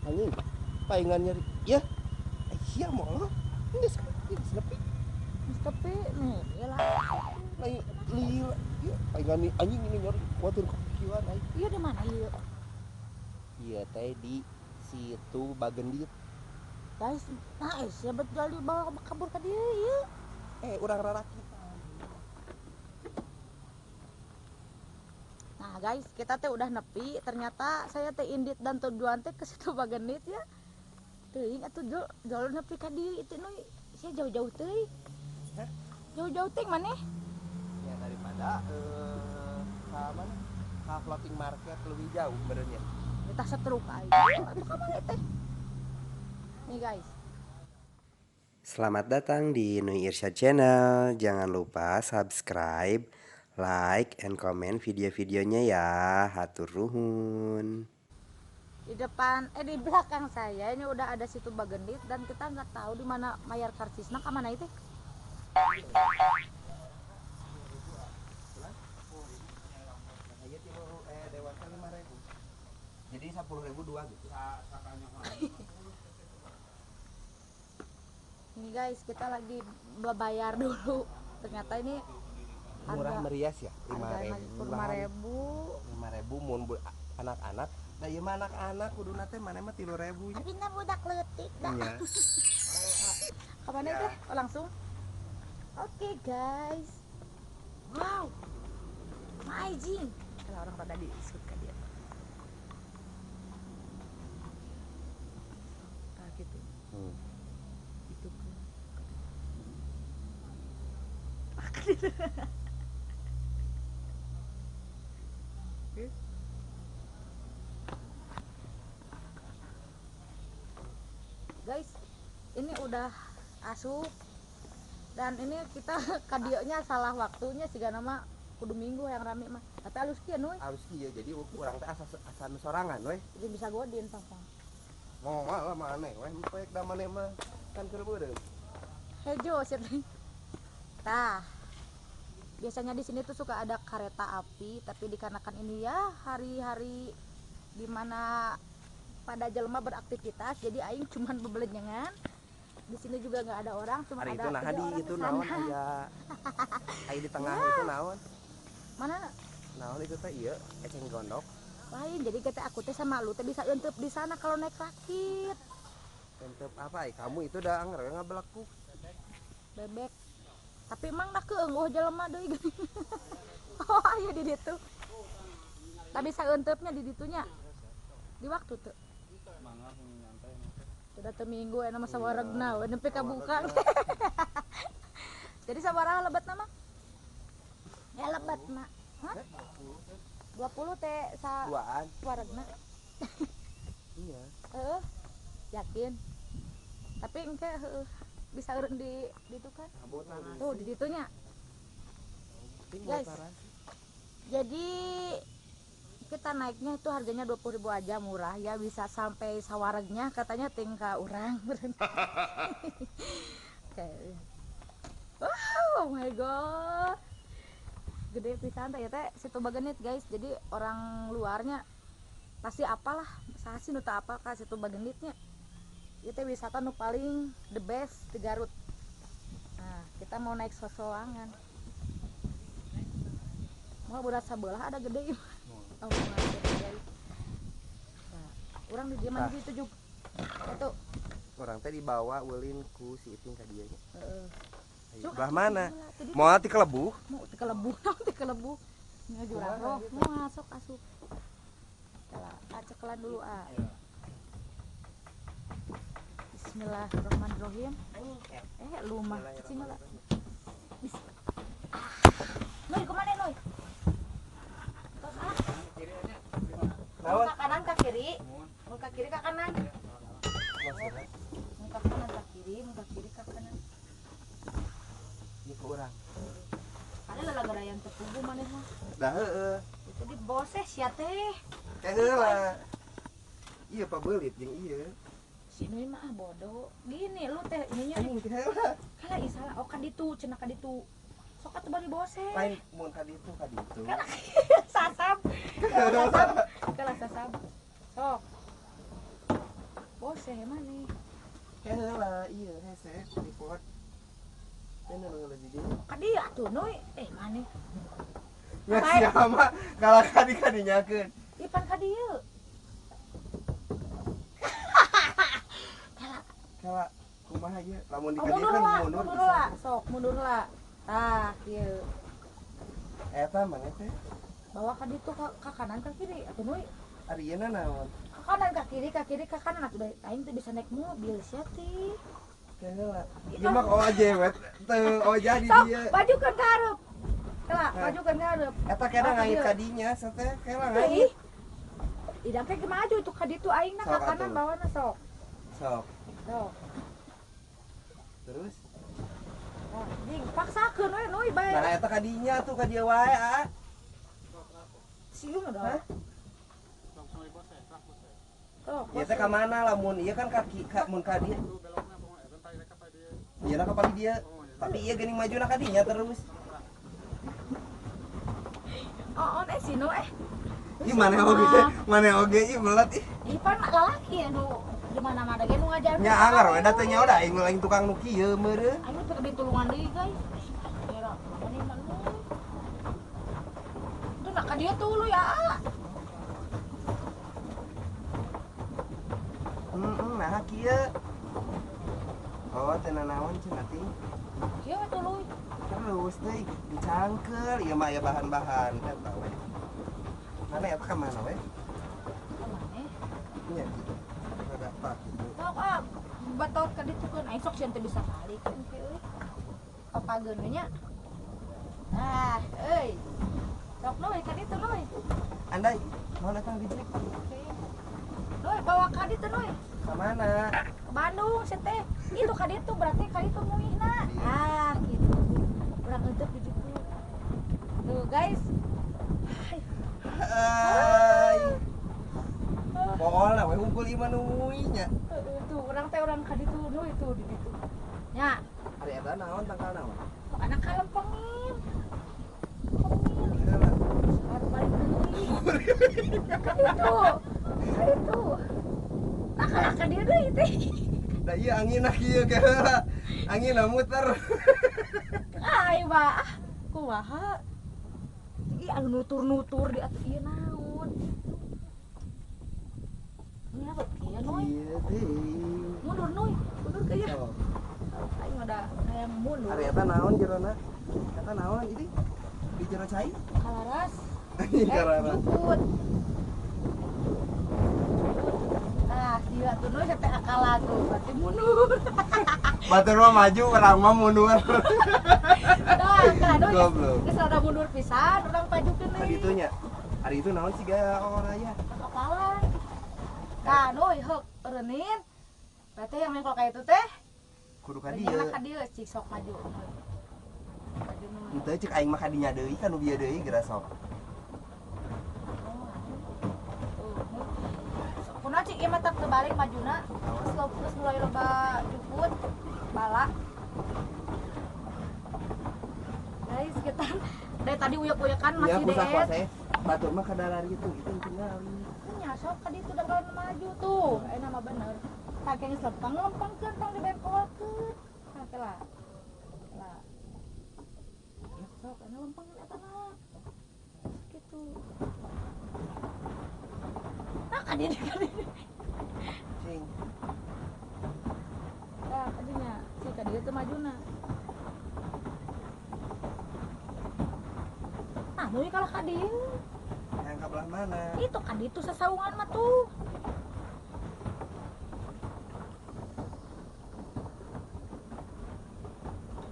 anjing palingan nyari ya iya mau ini sepi Tapi nih, iyalah. lain lila ya palingan nih anjing ini nyari kuatir kepikiran aing Iya di mana iya? iya teh di situ Bagendit Guys, nah ya betul dibawa kabur ke dia iya. urang raraki. Nah guys, kita teh udah nepi. Ternyata saya teh indit dan tujuan teh ke situ Bagendit ya. Teuing atuh jol nepi ka dieu itu nu saya jauh-jauh teuing. Hah? Jauh-jauh teh maneh? Ya daripada ka mana ka floating market lebih jauh benernya Kita setruk aja. Atuh ka mana teh? Nih guys. Selamat datang di Nui Irsyad Channel. Jangan lupa subscribe, like, and comment video-videonya ya. Hatur nuhun. Di belakang saya ini udah ada situ Bagendit dan kita nggak tahu di mana mayar karcisna ke mana itu. dewasa 5.000 jadi 10.000 dua gitu. Ini guys, kita lagi bayar dulu. Ternyata ini Murah merias ya 5.000. 5.000 mun anak-anak da ieu mah anak-anak kuduna teh mana mah 3.000 nya Tapi na budak leutik dah. nya. Kapan teh? Oh, langsung. Oke guys. Wow. Amazing. Kalau orang pada di shoot ke dia. Nah, gitu. Itu kan. Guys, ini udah asup dan ini kita kadionya salah waktunya sih nama kudu minggu yang rame mah tapi halus kieu nuy Harus kieu jadi urang teh asa sorangan we. jadi bisa godin pang Mau lah maneh we poek da maneh mah kan keur beureum. hejo sih tah biasanya di sini tuh suka ada kereta api tapi dikarenakan ini ya hari-hari dimana pada jelema beraktivitas jadi aing cuman bebelenjengan di sini juga nggak ada orang cuma Hari ada itu nah 3 di orang itu kesana. naon aya di tengah itu naon Mana naon itu teh ieu eceng gondok lain jadi kita aku teh sama lu teh bisa eunteup di sana kalau naik rakit untuk apa kamu itu udah anger ngabelaku bebek tapi emang dah keungguh jelema deui oh aya di ditu tak bisa euntupnya di ditunya di waktu tuh sudah teu minggu aya nama sawaregna we nepi ka buka jadi sabaraha lebat nama ya lebat mak hah 20 teh duaan sawaregna iya yakin tapi engke bisa eureun di ditu kan tuh di ditunya guys jadi kita naiknya itu harganya 20.000 aja murah ya bisa sampai sawaregnya katanya tingkah urang okay. Oh my god gede pisan teh teh situ Bagendit guys jadi orang luarnya pasti apalah sasi nu teu apa ka situ Bagenditnya itu wisata nu paling the best di Garut. Nah kita mau naik sosoangan mau berat sabelah ada gede oh guys nah, orang di diaman di situ juga itu orang teh dibawa ulin ku si Iping ka dieu nya Belah mana mau ti kelebuh mau ti kelebuh nya jurang roh mau masuk asup acekelan dulu Bismillahirrahmanirrahim lumah cicing lah Noy kemana Noy mau ke kanan ke kiri mau ke kiri ke kanan mau ke kanan ke kiri mau ke kiri ke kanan ieu ku urang ada lalagarayan tepugu maneh mah da heueuh itu di boses ya teh heula iya pabeulit jeung ieu si Noy mah bodoh gini lu teh ininya kalah isalah oh kaditu cenah kaditu sok atuh bari boses lain mun kaditu sasab kalah sasab sok siapa mah kalau kadi-kadinyakeun. Ipan ka dieu. Kala kumaha ge lamun Oh, dikadiekeun mundur lah, sok mundur lah. Tah, kieu. Eta mana teh? Bawa ka ditu ka kanan ka kiri atuh nuy. Ari ieu naon? Ka kanan ka kiri ka kanan atuh da aing teh bisa naik mobil sia ti. Kela. Ieu mah oje we teu oja di Sok dieu. majukeun ka hareup. Kela, majukeun ka hareup. Eta kena Oh, ngait dieu. kadinya sateh kela Ih. ngait. Idang teh maju tuh ka ditu aing na ka Sok, kanan atuh. bawana sok. Sok. Sok. Terus Oh, jing paksakeun we nuy bae. nah eta kadinya tuh ka dieu wae ah. Siung dah. Hah? Sok. Ieu teh ka mana lamun ieu kan kaki ka mun ka dieu. Ieu na ka pali dia. Tapi ieu geuning majuna kadinya terus. Oh, sino Ih mana oge ieu melet ih. Ipan lalaki ya nu di mana-mana ge nu ngajar. Nya anggar we datang nya udah aing lain tukang nu kieu meureun. Ayo teh di tulungan deui guys. Kira ini mah nu. Tuh nak ka dia tuh lu ya. Nah kieu. Oh teu nanaon cenah ting. Kieu we tuh lu. Terus deui dicangkel ieu mah aya bahan-bahan eta we. Mana eta ka mana we? Kemana? Nya gitu. Ada pak gitu. Sok batot ka ditu keun aing sok sieun teh bisa balik kan euy. Papageun we nya. Nah, euy. Sok nuy ka ditu nuy. Andai mau datang di sini. Nuy bawa ka ditu nuy. Ka mana? Ke Bandung sih teh. Itu ka ditu berarti ka ditu muihna. Ah, gitu. Urang ngeuntep di ditu. Tuh guys. Hai. Pool lah we unggul ieu mah nu nya. Tuh urang teh urang ka ditu nuy tuh di ditu. Nya, Ari eta naon tangkal naon? sok anak kalem pengin. Heula. Harus balik deui. Kan itu. Nah, kalah ka dieu deui teh. Da ieu anginna kieu ge heula. Anginna muter. Ai bah, kumaha? Ih, anu nutur-nutur di atuh ieu naon? Ini apa kieu noy? Ieu teh. Mundur noy, mundur ke ieu. Oh. Aing ada kayak mundur. Ari eta naon jerona? Eta naon ini? Di jero cai? Kalaras. Karana. Jukut. Nah, dia tuh noy sampai akala tuh, berarti mundur. Batur mah maju, orang mah mundur. Dah, kan noy. Goblok. Geus rada mundur pisan, urang pajukeun Hari deui. itu nya. Hari itu naon sih gaya orang aya? Kapalan. Nah, noy heuk reunin. Berarti yang mengkol kayak itu teh. Kudu ka Kadieu. dieu. Ka dieu cik sok maju. Maju noy. Henteu cek aing mah kadinya deui kan nu bieu deui geura sok. Kuna cik ieu mah tak terbalik majuna. Terus mulai loba jukut bala. Guys, kita dari tadi uyek-uyekan Iya masih kusa DS. kuasa. Batur mah kadalari itu tinggal. Nya sok ka ditu dagan maju tuh. Nama bener. Pakai geus lempeng-lempengkeun tong dibengkolkeun. Nah, lah. Lah. Sok anu lempengkeun eta mah. Gitu. Nah, ka dieu ka dieu. Cing. Nah, kadinya si ka dieu teh majuna. Nah, mulai kalau ka dieu. Yang ka belah mana? Itu kan itu sasaungan mah tuh.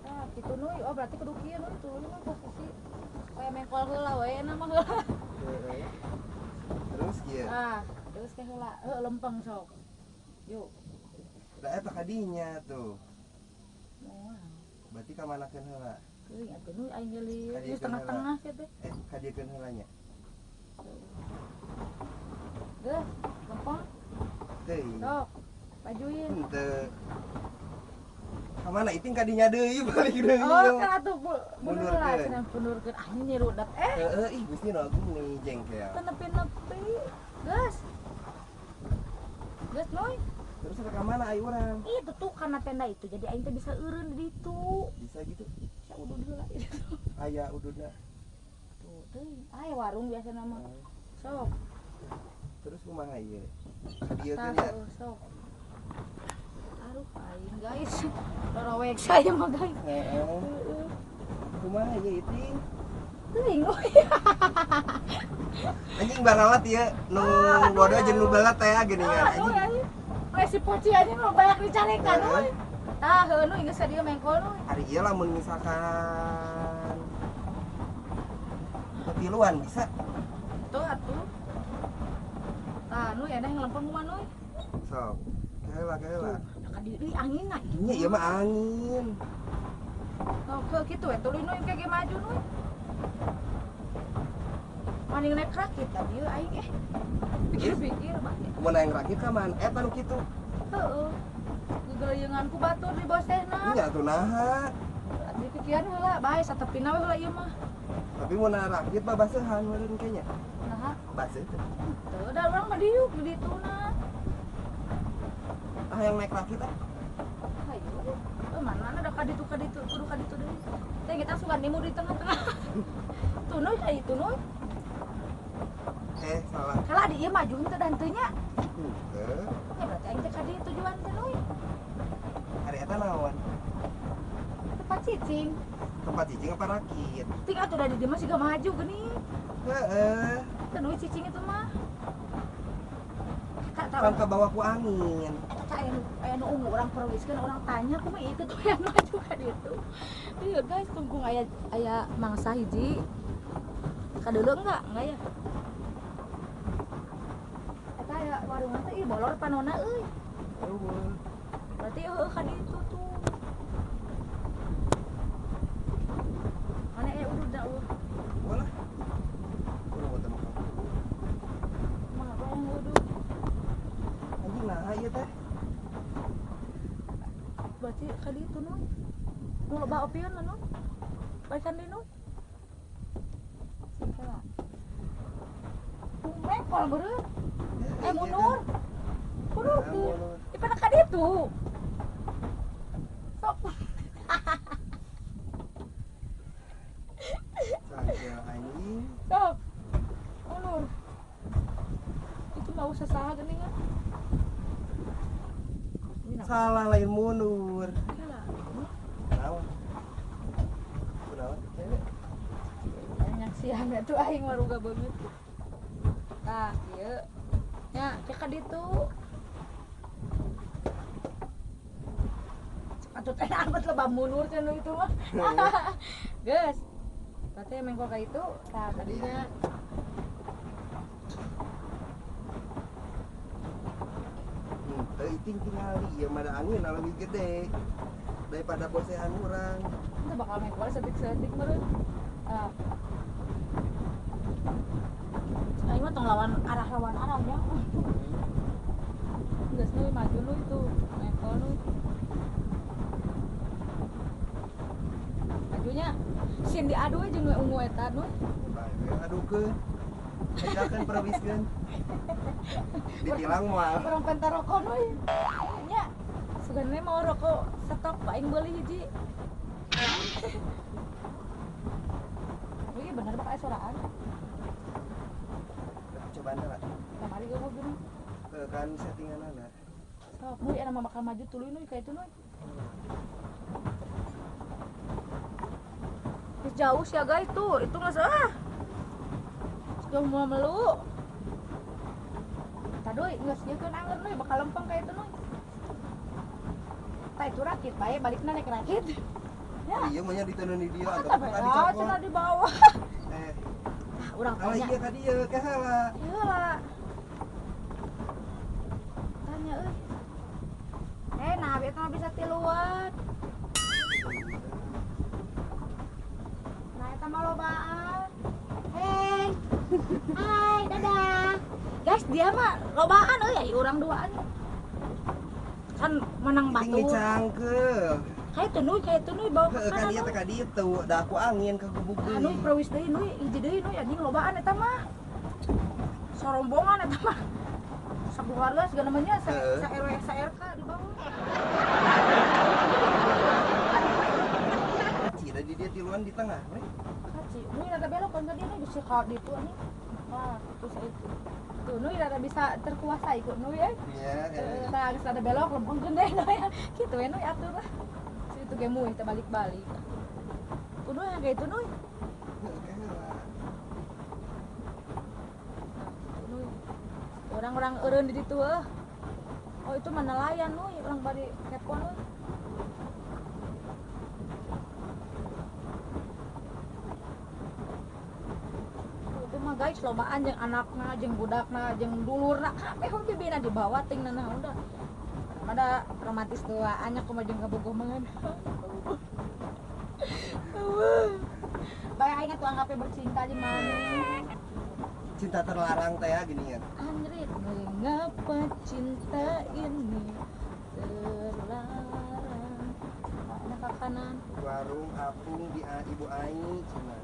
Nah, gitu nuy. Oh, berarti kudu kieu nuy tuh. Ini mah posisi kayak mengkol heula we na mah heula. Heeh. Terus kieu. Nah, terus ke heula. Lempeng sok. Yuk. Da eta kadinya tuh. Moal. Berarti ka manakeun heula? Euy, atuh nuy aing geuli Kadieu di keun tengah-tengah sia teh. Kadiekeun heula nya. Geus, lempeng. Teuing. Sok. Majuin. Henteu. Ka mana iting kadinya deui balik deui. Oh, kan atuh mundur lah, Mundurkeun. cenah mundurkeun. Ah, ini rudat. Heeh, ih Gusti Agung nih jengkel. Teu nepi-nepi. Geus. Geus noy. Terus ada ka mana ai urang? Itu tuh karena tenda itu jadi aing teh bisa eureun di ditu. Bisa gitu. Sa udah heula itu. Aya ududna. Tuh, teuing. Aya warung biasa nama. Sok. Terus kumaha ieu? Hadieu Tah, kan ya. sok. Aduh, aing guys. Lorowek saya mah guys. Heeh. Kumaha ieu iting? Teuing we. Anjing baralat ya, nu bodoh jeung nu balat teh geuningan anjing. Si poci aja mah banyak dicarikan we. Tah, heuh nu geus dia mengkol nu. Hari ieu lamun misalkan ketiluan bisa. Tuh atuh. Tah, nu ya neng lempeng kumaha nu. Sok. Kaela. Ka dieu angin na. Nya ieu mah angin. Oh, ke kitu we tuluy nu kege maju nu. Maning naik rakit tah dieu aing pikir-pikir bae. Mun aya ngrakit ka man eta nu kitu. Heeh. Gegeleungan ku batur di bosehna. Nya atuh naha. Dipikiran heula bae satepina we heula ieu mah. Tapi mun aya rakit mah baseuhan meureun kayaknya. Nah, Baseuh teh. teu da urang mah diuk di dituna. Ah yang naik rakit ah. Hayu. Mana ada kaditu kudu kaditu deui. Teh kita suka nemu di tengah-tengah. Tuh noi ka itu noi. Salah. Kalau di ieu maju henteu dan teu nya. Henteu. Ya berarti aing teh ka dieu tujuan teh noi. Hari eta naon? Tempat cicing. Tempat cicing apa rakit? Ting atuh da di dieu mah siga maju geuning. Heeh. Teu duit cicing itu mah. Tak Kan ke bawah ku angin. Eta aya nu ungu urang perwiskeun urang tanya kumaha ieu teh yang maju ka ditu. Ieu guys tunggung aya mangsa hiji. Kadeuleu enggak ya? Eta aya warung teh ieu bolor panonna euy. Eueuh. Berarti heuh ka ditu tuh. Mana udud da eueuh. Bolah. Kudu buat makan. Mana yang udud. Anjing naha ieu teh? Berarti ka ditu nu. Nu loba opieun nu. Balikan deui nu. Sikala. Tumben kalau beureum. Mundur. Mundur tuh. Ipana ka ditu. Sok. Cangkel anjing. Sok. Mundur. Itu mau usah saha geuningan. Salah lain mundur. Salah. Naon? Kunaon? Banyak siang tuh aing waruga banget. Tah, ieu. Nya, cek ka ditu. Atuh teh amat lebah mundur cenah itu mah. Geus. Berarti mengko ka itu, tah tadinya Teu iting tingali ieu mah ada angin lebih gede daripada bosehan urang. kita bakal mengko setik-setik meureun. Aing mah tong lawan arahnya. Geus nu maju nu itu, mengko nu. Majunya sin diadu aja jeung we ungu eta nu. Adukeun. Edakeun perwiskeun. Ditilang moal. Orang pentar rokok nu. Nya. Sugane mau rokok stok aing beuli hiji. Iya bener bakal soraan. Cobaan lah. Kamari gua geuning. Kan settinganana. Sok, nu ya bakal maju tuluy nu ka itu nu. Geus jauh sia guys tuh, itu geus jauh mau melu. Tadoy geus nyekeun anger nu bakal lempeng ka itu nu. Tah itu rakit bae balikna naik rakit. Ya. Iya mah nya diteun di dieu Mantap atau ya, tadi cakon. cenah di bawah. Urang Kalau tanya. iya ka dieu ka salah. Iyalah. Tanya euy. Nah, eta mah bisa tiluan. Nah, eta mah lobaan. Hei. Hai, dadah. Guys, dia mah lobaan euy, urang duaan. Kan menang batu. Ting cangkeul. Kayak itu nuy bawa ke Kan kanan. ieu teh ka ditu, da aku angin ka gubuk Anu deui. perwis deui nuy, hiji deui nuy anjing lobaan eta mah. Sorombongan eta mah. Sabuhareuh segala namanya sa RW sa RK di bawah. Cida di dia tiluan di tengah we. si Nui rada belok kan tadi nih bisa kau di itu nih. Wah, itu saya itu. Tuh Nui rada bisa terkuasai kok Nui ya. Iya, iya. Nah, geus rada belok lempeng gede Nui. Kitu we Nui atur lah. Si itu ge Mui teh balik-balik. Tuh Nui kayak itu Nui. Nui. Orang-orang eureun di ditu heuh. Oh, itu mah nelayan Nui, orang bari kepo Nui. Itu mah guys lobaan jeung anakna jeung budakna jeung dulurna kabeh bibina dibawa ting nanah udah ada romantis tuh anyak kumaha jeung kabogoh mangan bae aing tuh anggapnya bercinta di mana Cinta terlarang teh ya gini ya. anjrit mengapa cinta ini terlarang ana ka kanan Warung apung di ibu Ai cenah.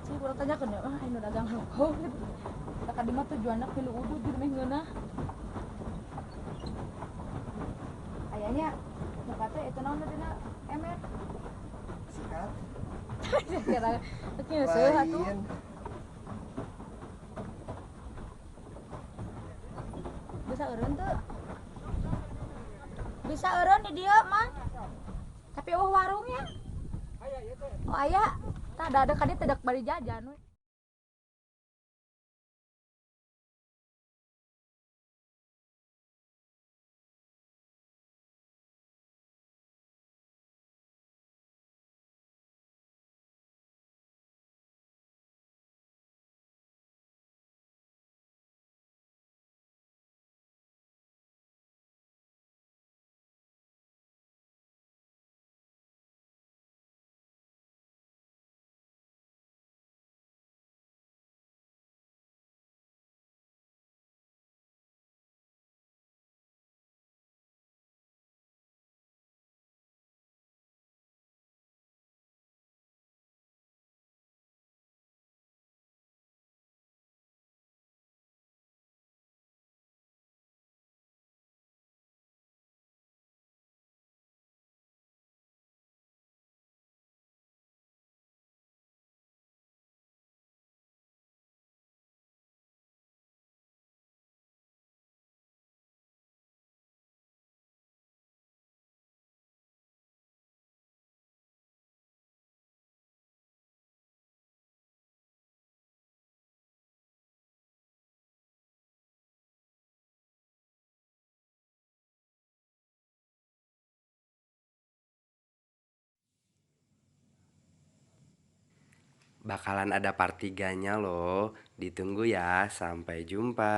sih urang tanya kan ya aing nu dagang rokok tak ka mah tujuanna pilu udud di meh ngeunah ayahnya muka teh itu naon dina emet Sikat. kira kira seuh atuh Lain. bisa eureun teu bisa eureun di dieu mah tapi warungnya oh aya tah ada ka dieu teh dak bari jajan we Bakalan ada part 3-nya loh. Ditunggu ya. Sampai jumpa.